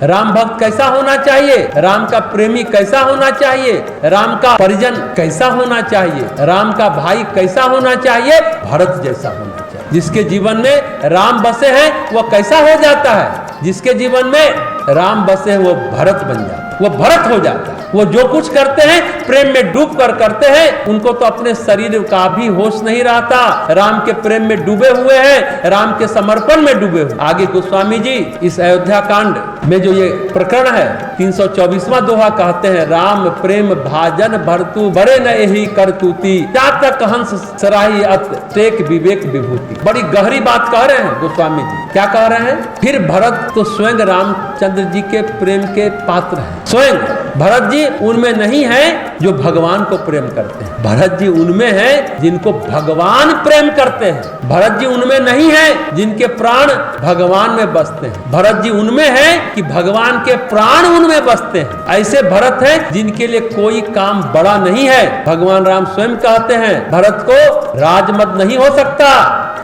राम भक्त कैसा होना चाहिए, राम का प्रेमी कैसा होना चाहिए, राम का परिजन कैसा होना चाहिए, राम का भाई कैसा होना चाहिए, भरत जैसा होना चाहिए। जिसके जीवन में राम बसे हैं वो कैसा हो जाता है, जिसके जीवन में राम बसे हैं वो भरत बन जाता है, वो भरत हो जाता है। वो जो कुछ करते हैं प्रेम में डूब कर करते हैं, उनको तो अपने शरीर का भी होश नहीं रहता, राम के प्रेम में डूबे हुए हैं, राम के समर्पण में डूबे हुए। आगे गोस्वामी जी इस अयोध्या कांड में जो ये प्रकरण है 324वां दोहा कहते हैं, राम प्रेम भाजन भरतु बड़े न यही करतूती, चातक हंस सराही अत टेक विवेक विभूति। बड़ी गहरी बात कह रहे हैं गोस्वामी जी। क्या कह रहे हैं? फिर भरत तो स्वयं रामचंद्र जी के प्रेम के पात्र हैं। स्वयं भरत जी उनमें नहीं है जो भगवान को प्रेम करते हैं, भरत जी उनमें है जिनको भगवान प्रेम करते हैं। भरत जी उनमें नहीं है जिनके प्राण भगवान में बसते हैं, भरत जी उनमें है कि भगवान के प्राण उनमें बसते हैं। ऐसे भरत हैं जिनके लिए कोई काम बड़ा नहीं है। भगवान राम स्वयं कहते हैं भरत को राजमद नहीं हो सकता।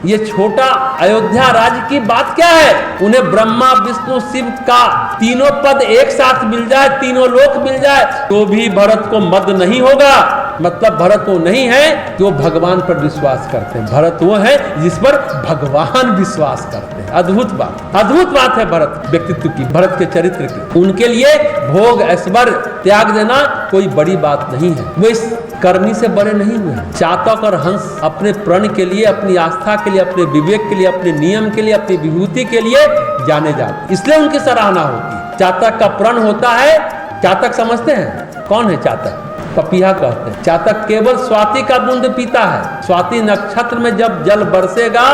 ये छोटा अयोध्या राज्य की बात क्या है, उन्हें ब्रह्मा विष्णु शिव का तीनों पद एक साथ मिल जाए, तीनों लोक मिल जाए तो भी भरत को मद नहीं होगा। मतलब भरत वो नहीं है जो भगवान पर विश्वास करते हैं, भरत वो है जिस पर भगवान विश्वास करते हैं। अद्भुत बात है भरत व्यक्तित्व की, भरत के चरित्र की। उनके लिए भोग ऐश्वर्य त्याग देना कोई बड़ी बात नहीं है, वो इस करनी से बड़े नहीं हुए। चातक और हंस अपने प्रण के लिए, अपनी आस्था के लिए, अपने विवेक के लिए, अपने नियम के लिए, अपनी विभूति के लिए जाने जाते, इसलिए उनकी सराहना होती है। चातक का प्रण होता है, चातक समझते हैं कौन है चातक? पपीहा कहते हैं। चातक केवल स्वाति का बूंद पीता है, स्वाति नक्षत्र में जब जल बरसेगा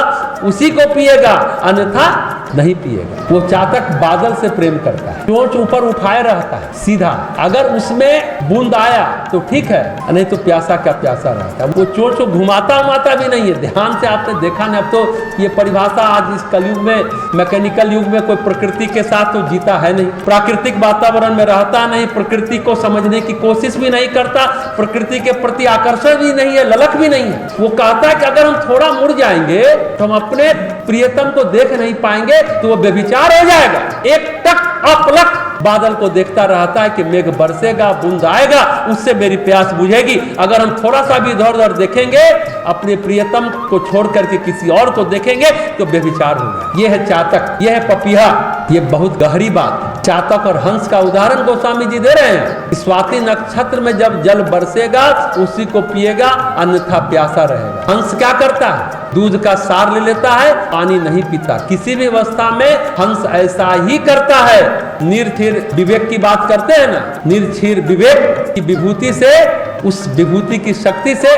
उसी को पिएगा, अन्यथा नहीं पिएगा। वो चातक बादल से प्रेम करता है, चोंच ऊपर उठाए रहता है सीधा, अगर उसमें बूंद आया तो ठीक है, नहीं तो प्यासा क्या प्यासा रहता है। वो चोंच को घुमाता भी नहीं है। ध्यान से आपने देखा ना, अब तो ये परिभाषा आज इस कलयुग में, मैकेनिकल युग में कोई प्रकृति के साथ तो जीता है नहीं, प्राकृतिक वातावरण में रहता नहीं, प्रकृति को समझने की कोशिश भी नहीं करता, प्रकृति के प्रति आकर्षण भी नहीं है, ललक भी नहीं है। वो कहता है कि अगर हम थोड़ा मुड़ जाएंगे तो हम अपने प्रियतम को देख नहीं पाएंगे, तो वो व्यभिचार हो जाएगा। एक टक अपलक बादल को देखता रहता है कि मेघ बरसेगा, बूंद आएगा, उससे मेरी प्यास बुझेगी। अगर हम थोड़ा सा भी इधर उधर देखेंगे, अपने प्रियतम को छोड़ करके किसी और को देखेंगे तो व्यभिचार होगा। ये है चातक, ये है पपीहा। ये बहुत गहरी बात। चातक और हंस का उदाहरण गोस्वामी जी दे रहे हैं। स्वाति नक्षत्र में जब जल बरसेगा उसी को पिएगा, अन्यथा प्यासा रहेगा। हंस क्या करता है? दूध का सार ले लेता है, पानी नहीं पीता। किसी भी अवस्था में हंस ऐसा ही करता है। निर्थिर विवेक की बात करते हैं ना, निर्थिर विवेक की विभूति से, उस विभूति की शक्ति से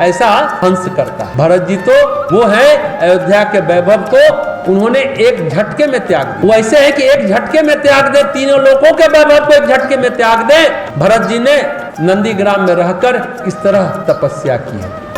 ऐसा हंस करता है। भरत जी तो वो है अयोध्या के वैभव को उन्होंने एक झटके में त्याग दिया। वो ऐसे है कि एक झटके में त्याग दे, तीनों लोगों के वैभव को एक झटके में त्याग दे। भरत जी ने नंदीग्राम में रहकर इस तरह तपस्या की है।